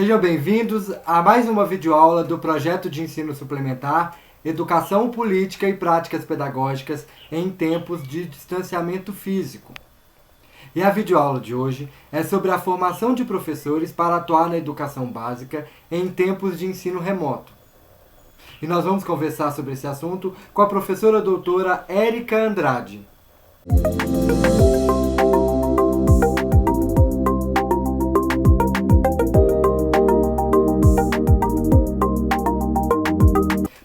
Sejam bem-vindos a mais uma videoaula do projeto de ensino suplementar Educação Política e Práticas Pedagógicas em Tempos de Distanciamento Físico. E a videoaula de hoje é sobre a formação de professores para atuar na educação básica em tempos de ensino remoto. E nós vamos conversar sobre esse assunto com a professora doutora Érica Andrade.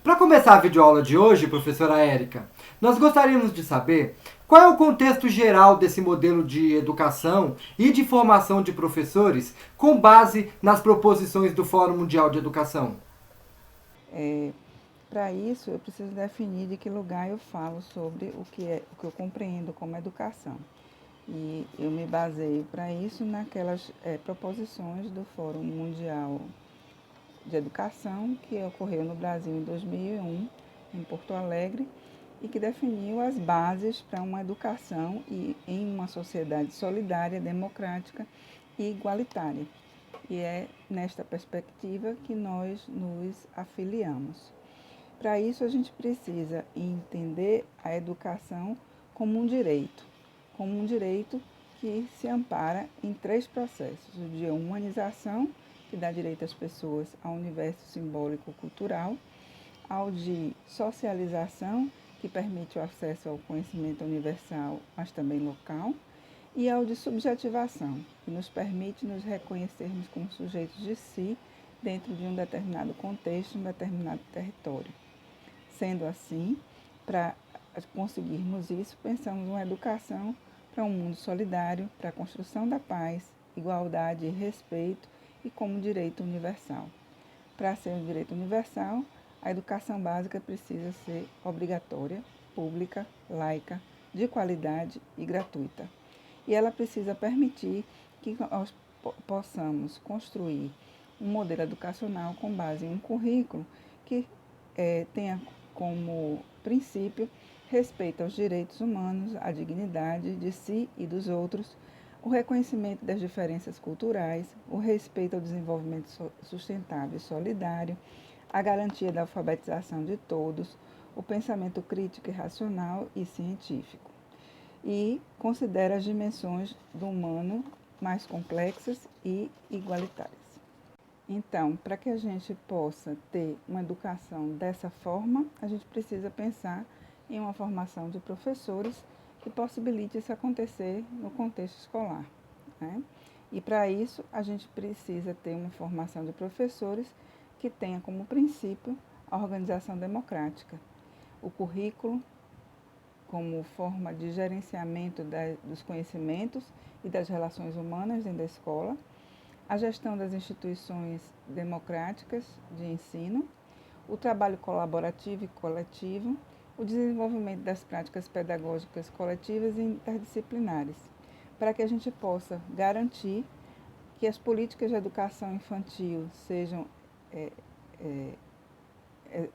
Para começar a videoaula de hoje, professora Érica, nós gostaríamos de saber qual é o contexto geral desse modelo de educação e de formação de professores com base nas proposições do Fórum Mundial de Educação. Para isso, eu preciso definir de que lugar eu falo sobre o que eu compreendo como educação. E eu me baseio para isso naquelas proposições do Fórum Mundial de Educação, que ocorreu no Brasil em 2001, em Porto Alegre, e que definiu as bases para uma educação em uma sociedade solidária, democrática e igualitária. E é nesta perspectiva que nós nos afiliamos. Para isso, a gente precisa entender a educação como um direito que se ampara em 3 processos: o de humanização, que dá direito às pessoas ao universo simbólico-cultural, ao de socialização, que permite o acesso ao conhecimento universal, mas também local, e ao de subjetivação, que nos permite nos reconhecermos como sujeitos de si dentro de um determinado contexto, um determinado território. Sendo assim, para conseguirmos isso, pensamos uma educação para um mundo solidário, para a construção da paz, igualdade e respeito e como direito universal. Para ser um direito universal, a educação básica precisa ser obrigatória, pública, laica, de qualidade e gratuita. E ela precisa permitir que nós possamos construir um modelo educacional com base em um currículo que tenha como princípio respeito aos direitos humanos, a dignidade de si e dos outros, o reconhecimento das diferenças culturais, o respeito ao desenvolvimento sustentável e solidário, a garantia da alfabetização de todos, o pensamento crítico e racional e científico. E considera as dimensões do humano mais complexas e igualitárias. Então, para que a gente possa ter uma educação dessa forma, a gente precisa pensar em uma formação de professores que possibilite isso acontecer no contexto escolar, né? E para isso, a gente precisa ter uma formação de professores que tenha como princípio a organização democrática, o currículo como forma de gerenciamento dos conhecimentos e das relações humanas dentro da escola, a gestão das instituições democráticas de ensino, o trabalho colaborativo e coletivo, o desenvolvimento das práticas pedagógicas coletivas e interdisciplinares, para que a gente possa garantir que as políticas de educação infantil sejam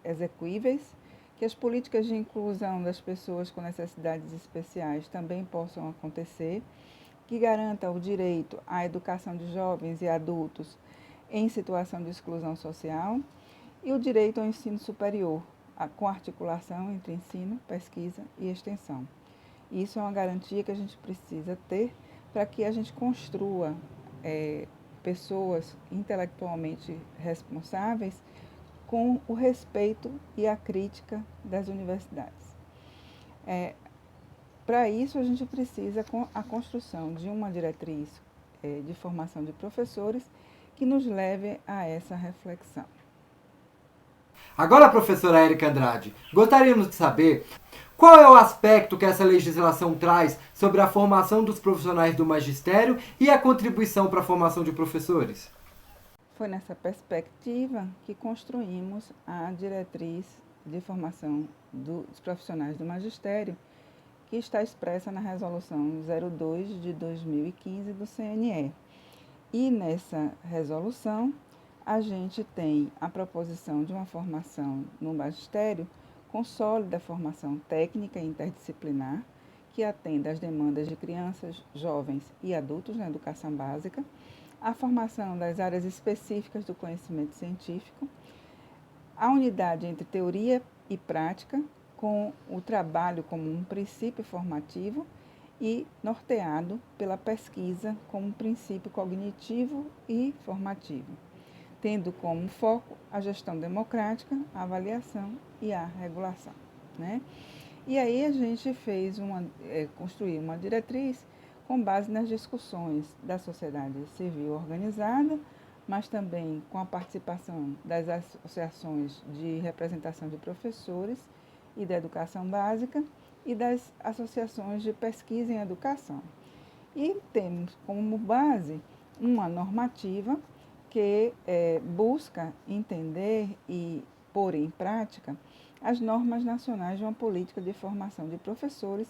execuíveis, que as políticas de inclusão das pessoas com necessidades especiais também possam acontecer, que garanta o direito à educação de jovens e adultos em situação de exclusão social e o direito ao ensino superior, com articulação entre ensino, pesquisa e extensão. Isso é uma garantia que a gente precisa ter para que a gente construa pessoas intelectualmente responsáveis com o respeito e a crítica das universidades. Para isso, a gente precisa a construção de uma diretriz de formação de professores que nos leve a essa reflexão. Agora, professora Érica Andrade, gostaríamos de saber qual é o aspecto que essa legislação traz sobre a formação dos profissionais do magistério e a contribuição para a formação de professores. Foi nessa perspectiva que construímos a diretriz de formação dos profissionais do magistério, que está expressa na Resolução 02 de 2015 do CNE. E nessa resolução, a gente tem a proposição de uma formação no magistério com sólida formação técnica e interdisciplinar, que atenda às demandas de crianças, jovens e adultos na educação básica, a formação das áreas específicas do conhecimento científico, a unidade entre teoria e prática, com o trabalho como um princípio formativo e norteado pela pesquisa como um princípio cognitivo e formativo, tendo como foco a gestão democrática, a avaliação e a regulação, né? E aí a gente construiu uma diretriz com base nas discussões da sociedade civil organizada, mas também com a participação das associações de representação de professores e da educação básica e das associações de pesquisa em educação. E temos como base uma normativa que busca entender e pôr em prática as normas nacionais de uma política de formação de professores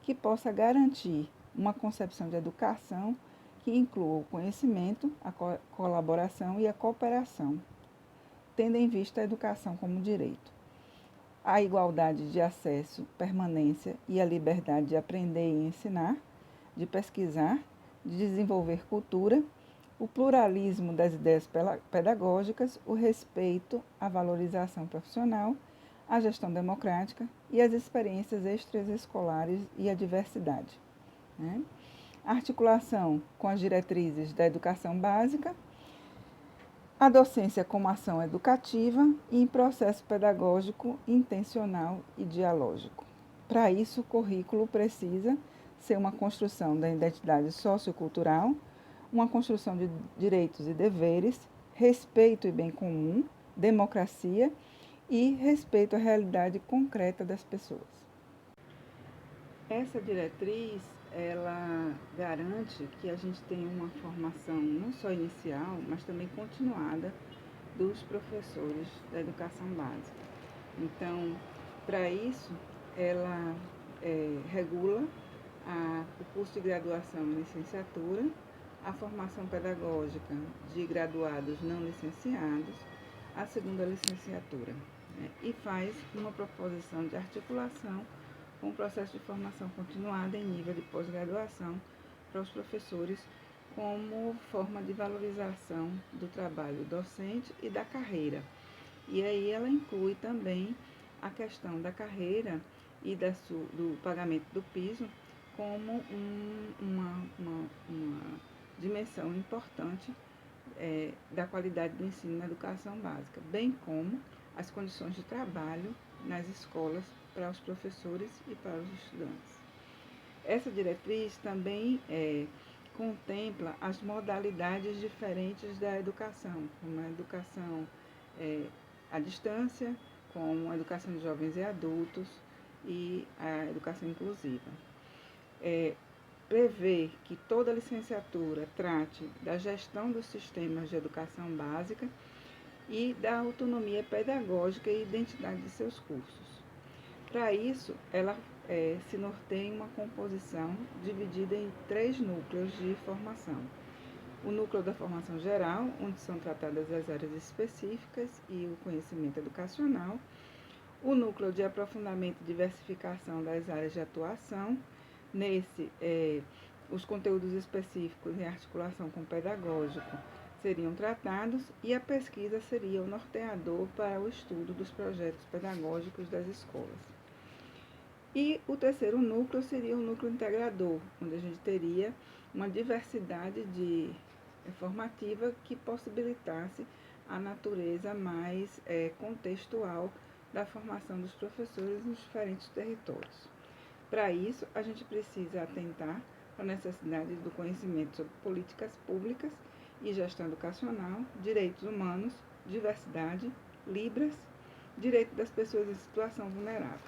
que possa garantir uma concepção de educação que inclua o conhecimento, a colaboração e a cooperação, tendo em vista a educação como direito. A igualdade de acesso, permanência e a liberdade de aprender e ensinar, de pesquisar, de desenvolver cultura, o pluralismo das ideias pedagógicas, o respeito à valorização profissional, a gestão democrática e as experiências extraescolares e a diversidade, né? A articulação com as diretrizes da educação básica, a docência como ação educativa e em processo pedagógico intencional e dialógico. Para isso, o currículo precisa ser uma construção da identidade sociocultural, uma construção de direitos e deveres, respeito e bem comum, democracia e respeito à realidade concreta das pessoas. Essa diretriz, ela garante que a gente tenha uma formação não só inicial, mas também continuada dos professores da educação básica. Então, para isso, ela regula o curso de graduação e licenciatura, a formação pedagógica de graduados não licenciados, a segunda licenciatura, né? E faz uma proposição de articulação com o processo de formação continuada em nível de pós-graduação para os professores como forma de valorização do trabalho docente e da carreira. E aí ela inclui também a questão da carreira e do pagamento do piso como uma dimensão importante da qualidade do ensino na educação básica, bem como as condições de trabalho nas escolas para os professores e para os estudantes. Essa diretriz também contempla as modalidades diferentes da educação, como a educação à distância, como a educação de jovens e adultos e a educação inclusiva. Prevê que toda licenciatura trate da gestão dos sistemas de educação básica e da autonomia pedagógica e identidade de seus cursos. Para isso, ela se norteia em uma composição dividida em 3 núcleos de formação. O núcleo da formação geral, onde são tratadas as áreas específicas e o conhecimento educacional. O núcleo de aprofundamento e diversificação das áreas de atuação. Nesse, os conteúdos específicos em articulação com o pedagógico seriam tratados e a pesquisa seria o norteador para o estudo dos projetos pedagógicos das escolas. E o terceiro núcleo seria o núcleo integrador, onde a gente teria uma diversidade formativa que possibilitasse a natureza mais contextual da formação dos professores nos diferentes territórios. Para isso, a gente precisa atentar para a necessidade do conhecimento sobre políticas públicas e gestão educacional, direitos humanos, diversidade, Libras, direito das pessoas em situação vulnerável.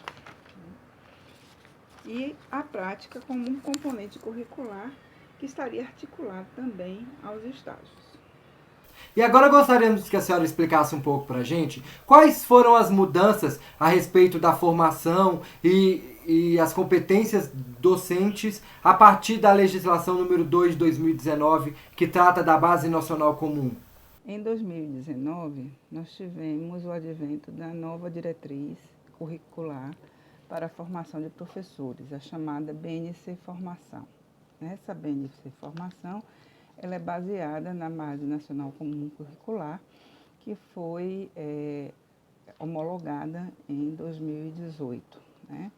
E a prática como um componente curricular que estaria articulado também aos estágios. E agora gostaríamos que a senhora explicasse um pouco para a gente quais foram as mudanças a respeito da formação e as competências docentes a partir da legislação número 2 de 2019, que trata da Base Nacional Comum. Em 2019, nós tivemos o advento da nova diretriz curricular para a formação de professores, a chamada BNC Formação. Essa BNC Formação, ela é baseada na Base Nacional Comum Curricular, que foi homologada em 2018, né?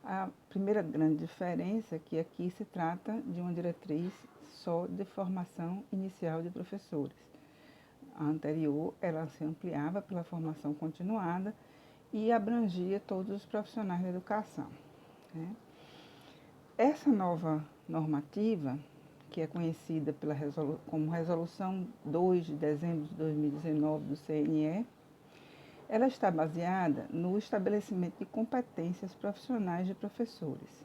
A primeira grande diferença é que aqui se trata de uma diretriz só de formação inicial de professores. A anterior, ela se ampliava pela formação continuada e abrangia todos os profissionais da educação, né? Essa nova normativa, que é conhecida como Resolução 2 de dezembro de 2019 do CNE, ela está baseada no estabelecimento de competências profissionais de professores.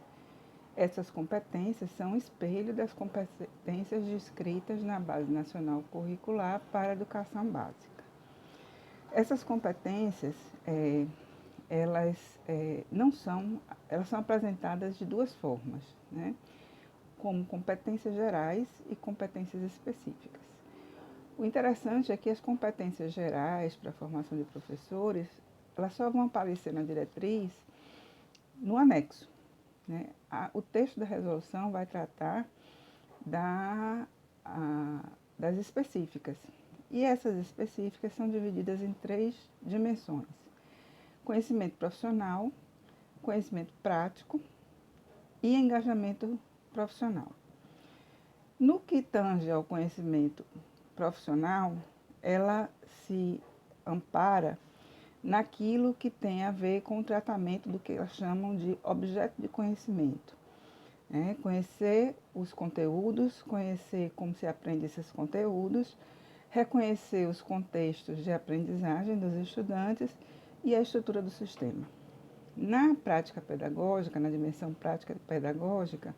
Essas competências são espelho das competências descritas na Base Nacional Curricular para a Educação Básica. Essas competências, elas são apresentadas de duas formas, né? Como competências gerais e competências específicas. O interessante é que as competências gerais para a formação de professores, elas só vão aparecer na diretriz no anexo, né? O texto da resolução vai tratar das específicas. E essas específicas são divididas em 3 dimensões: conhecimento profissional, conhecimento prático e engajamento profissional. No que tange ao conhecimento profissional, ela se ampara naquilo que tem a ver com o tratamento do que elas chamam de objeto de conhecimento. Conhecer os conteúdos, conhecer como se aprende esses conteúdos, reconhecer os contextos de aprendizagem dos estudantes e a estrutura do sistema. Na prática pedagógica, na dimensão prática pedagógica,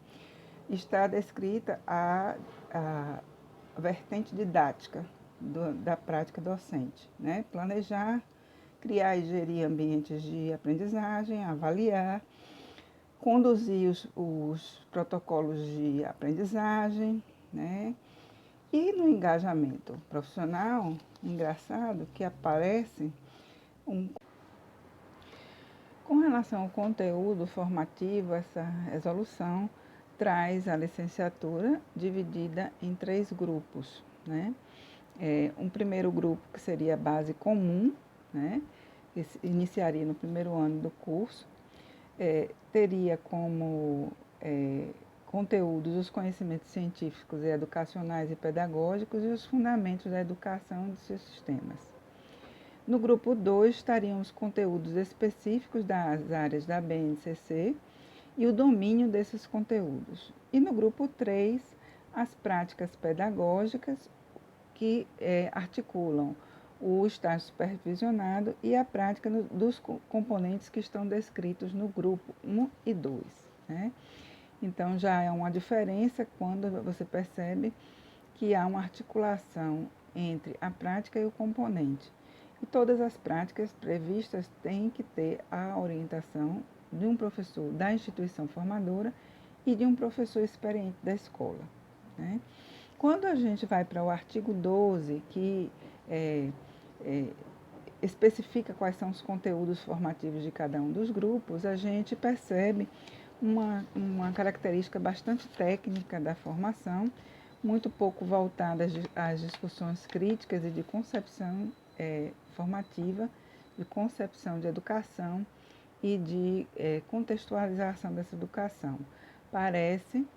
está descrita a vertente didática da prática docente, né? Planejar, criar e gerir ambientes de aprendizagem, avaliar, conduzir os protocolos de aprendizagem, né? E no engajamento profissional, engraçado que aparece com relação ao conteúdo formativo, essa resolução traz a licenciatura dividida em 3 grupos, né? Um primeiro grupo que seria a base comum, né? Que iniciaria no primeiro ano do curso, teria como conteúdos os conhecimentos científicos e educacionais e pedagógicos e os fundamentos da educação e de seus sistemas. No grupo 2 estariam os conteúdos específicos das áreas da BNCC e o domínio desses conteúdos. E no grupo 3, as práticas pedagógicas que articulam o estágio supervisionado e a prática dos componentes que estão descritos no grupo 1 e 2. Né? Então, já é uma diferença quando você percebe que há uma articulação entre a prática e o componente. E todas as práticas previstas têm que ter a orientação de um professor da instituição formadora e de um professor experiente da escola. Né? Quando a gente vai para o artigo 12, que especifica quais são os conteúdos formativos de cada um dos grupos, a gente percebe uma característica bastante técnica da formação, muito pouco voltada às discussões críticas e de concepção formativa, de concepção de educação e de contextualização dessa educação. Parece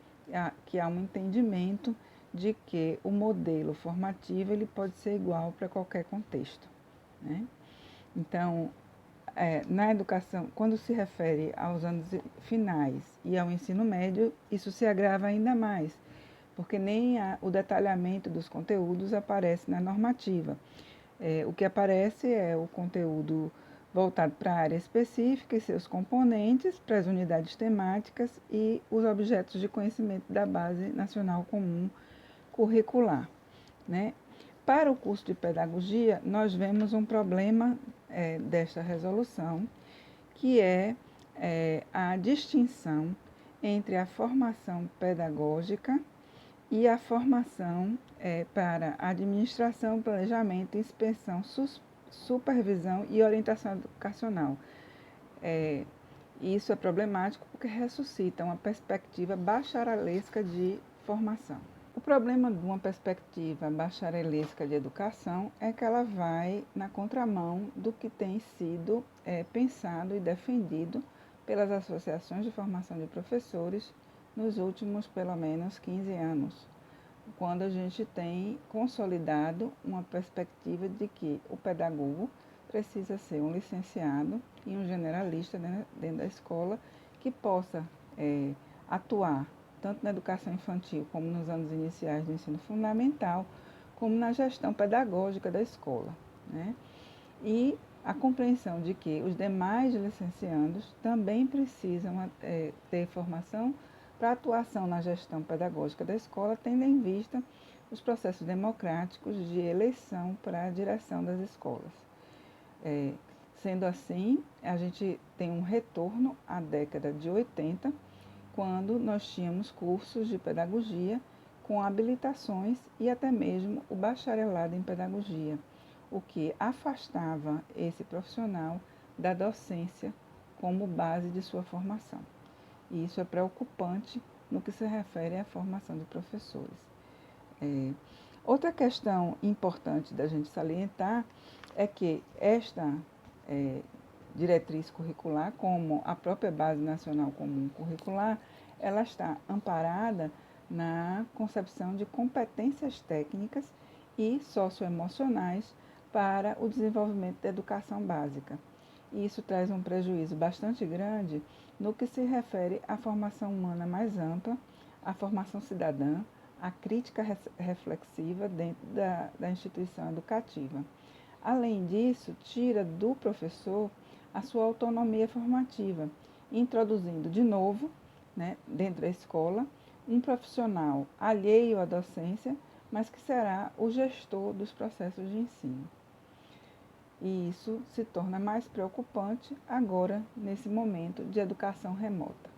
que há um entendimento de que o modelo formativo ele pode ser igual para qualquer contexto. Né? Então, na educação, quando se refere aos anos finais e ao ensino médio, isso se agrava ainda mais, porque nem o detalhamento dos conteúdos aparece na normativa. O que aparece é o conteúdo voltado para a área específica e seus componentes, para as unidades temáticas e os objetos de conhecimento da Base Nacional Comum Curricular. Né? Para o curso de pedagogia, nós vemos um problema desta resolução, que é a distinção entre a formação pedagógica e a formação para administração, planejamento, inspeção, supervisão e orientação educacional. Isso é problemático porque ressuscita uma perspectiva bacharelesca de formação. O problema de uma perspectiva bacharelesca de educação é que ela vai na contramão do que tem sido pensado e defendido pelas associações de formação de professores nos últimos, pelo menos, 15 anos, quando a gente tem consolidado uma perspectiva de que o pedagogo precisa ser um licenciado e um generalista dentro da escola que possa atuar tanto na educação infantil como nos anos iniciais do ensino fundamental, como na gestão pedagógica da escola, né? E a compreensão de que os demais licenciandos também precisam ter formação para atuação na gestão pedagógica da escola, tendo em vista os processos democráticos de eleição para a direção das escolas. Sendo assim, a gente tem um retorno à década de 80, quando nós tínhamos cursos de pedagogia com habilitações e até mesmo o bacharelado em pedagogia, o que afastava esse profissional da docência como base de sua formação. E isso é preocupante no que se refere à formação de professores. Outra questão importante da gente salientar é que esta diretriz curricular, como a própria Base Nacional Comum Curricular, ela está amparada na concepção de competências técnicas e socioemocionais para o desenvolvimento da educação básica. E isso traz um prejuízo bastante grande no que se refere à formação humana mais ampla, à formação cidadã, à crítica reflexiva dentro da instituição educativa. Além disso, tira do professor a sua autonomia formativa, introduzindo de novo, dentro da escola, um profissional alheio à docência, mas que será o gestor dos processos de ensino. E isso se torna mais preocupante agora, nesse momento de educação remota.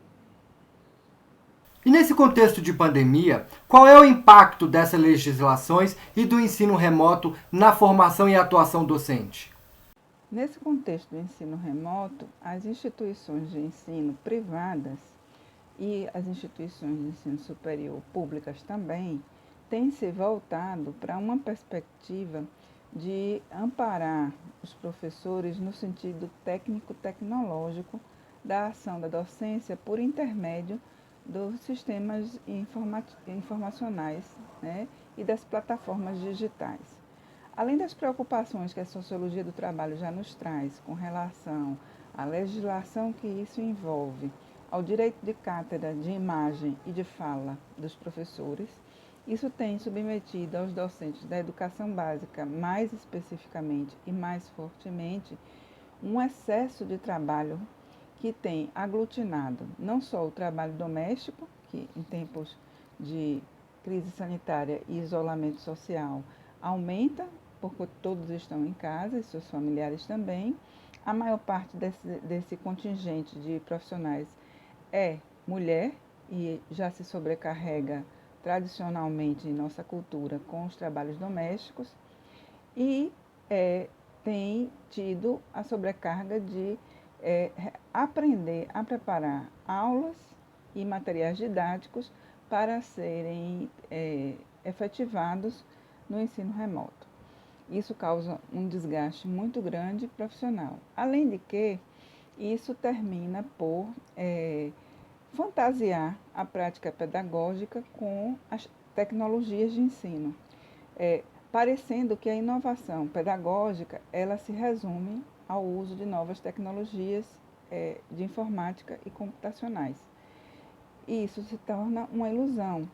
E nesse contexto de pandemia, qual é o impacto dessas legislações e do ensino remoto na formação e atuação docente? Nesse contexto do ensino remoto, as instituições de ensino privadas e as instituições de ensino superior públicas também têm se voltado para uma perspectiva de amparar os professores no sentido técnico-tecnológico da ação da docência por intermédio dos sistemas informacionais, e das plataformas digitais. Além das preocupações que a sociologia do trabalho já nos traz com relação à legislação que isso envolve, ao direito de cátedra, de imagem e de fala dos professores, isso tem submetido aos docentes da educação básica, mais especificamente e mais fortemente, um excesso de trabalho que tem aglutinado não só o trabalho doméstico, que em tempos de crise sanitária e isolamento social aumenta, porque todos estão em casa e seus familiares também. A maior parte desse contingente de profissionais é mulher e já se sobrecarrega tradicionalmente em nossa cultura com os trabalhos domésticos e tem tido a sobrecarga de aprender a preparar aulas e materiais didáticos para serem efetivados no ensino remoto. Isso causa um desgaste muito grande profissional. Além de que isso termina por fantasiar a prática pedagógica com as tecnologias de ensino, parecendo que a inovação pedagógica ela se resume ao uso de novas tecnologias de informática e computacionais. E isso se torna uma ilusão.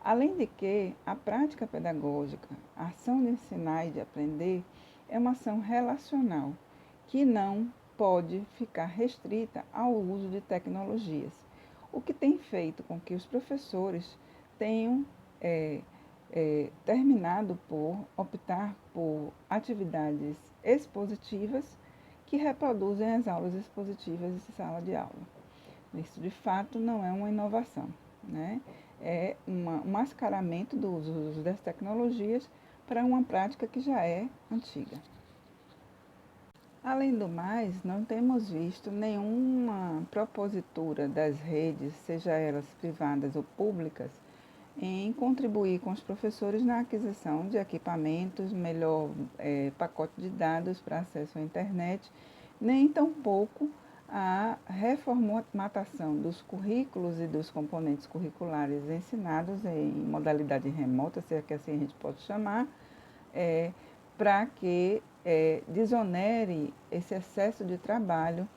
Além de que a prática pedagógica, a ação de ensinar e de aprender, é uma ação relacional, que não pode ficar restrita ao uso de tecnologias, o que tem feito com que os professores tenham terminado por optar por atividades expositivas que reproduzem as aulas expositivas de sala de aula. Isso, de fato, não é uma inovação, é um mascaramento dos usos das tecnologias para uma prática que já é antiga. Além do mais, não temos visto nenhuma propositura das redes, seja elas privadas ou públicas, em contribuir com os professores na aquisição de equipamentos, melhor pacote de dados para acesso à internet, nem tampouco a reformatação dos currículos e dos componentes curriculares ensinados em modalidade remota, se é que assim a gente pode chamar, para que desonere esse excesso de trabalho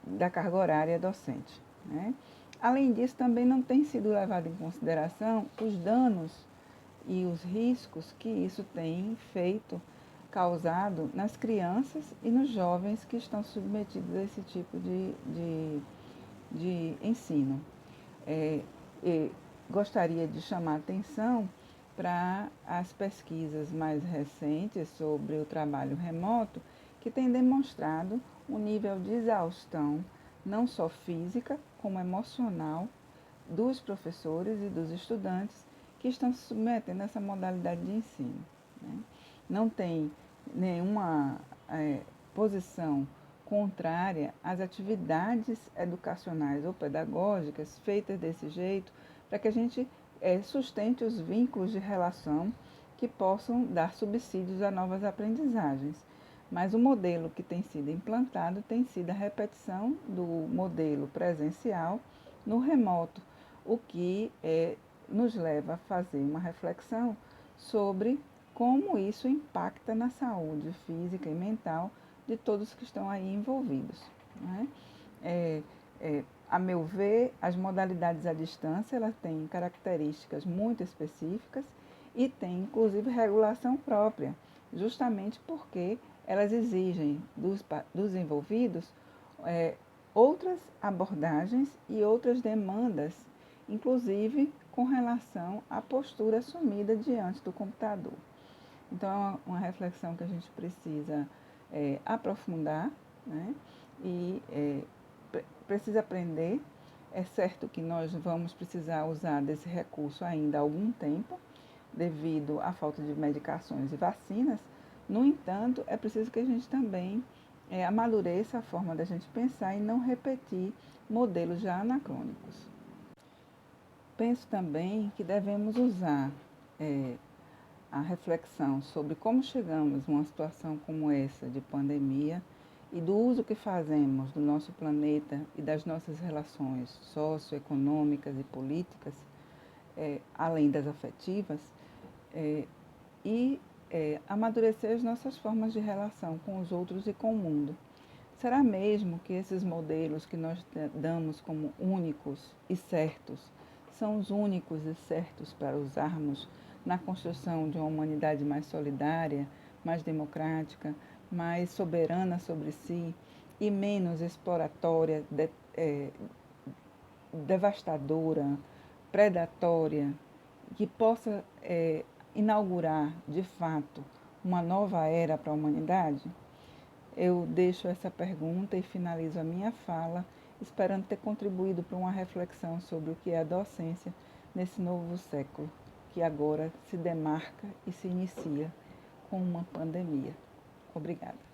da carga horária docente, né? Além disso, também não tem sido levado em consideração os danos e os riscos que isso tem causado nas crianças e nos jovens que estão submetidos a esse tipo de ensino. Gostaria de chamar a atenção para as pesquisas mais recentes sobre o trabalho remoto, que têm demonstrado um nível de exaustão, não só física, como emocional, dos professores e dos estudantes que estão se submetendo a essa modalidade de ensino, né? Não tem nenhuma posição contrária às atividades educacionais ou pedagógicas feitas desse jeito, para que a gente sustente os vínculos de relação que possam dar subsídios a novas aprendizagens. Mas o modelo que tem sido implantado tem sido a repetição do modelo presencial no remoto, o que nos leva a fazer uma reflexão sobre como isso impacta na saúde física e mental de todos que estão aí envolvidos, né? A meu ver, as modalidades à distância elas têm características muito específicas e têm, inclusive, regulação própria, justamente porque elas exigem dos envolvidos outras abordagens e outras demandas, inclusive com relação à postura assumida diante do computador. Então, é uma reflexão que a gente precisa aprofundar, né? E precisa aprender. É certo que nós vamos precisar usar desse recurso ainda há algum tempo, devido à falta de medicações e vacinas. No entanto, é preciso que a gente também amadureça a forma da gente pensar e não repetir modelos já anacrônicos. Penso também que devemos usar a reflexão sobre como chegamos a uma situação como essa de pandemia e do uso que fazemos do nosso planeta e das nossas relações socioeconômicas e políticas, além das afetivas, e amadurecer as nossas formas de relação com os outros e com o mundo. Será mesmo que esses modelos que nós damos como únicos e certos são os únicos e certos para usarmos na construção de uma humanidade mais solidária, mais democrática, mais soberana sobre si e menos exploratória, devastadora, predatória, que possa inaugurar, de fato, uma nova era para a humanidade? Eu deixo essa pergunta e finalizo a minha fala, esperando ter contribuído para uma reflexão sobre o que é a docência nesse novo século, que agora se demarca e se inicia com uma pandemia. Obrigada.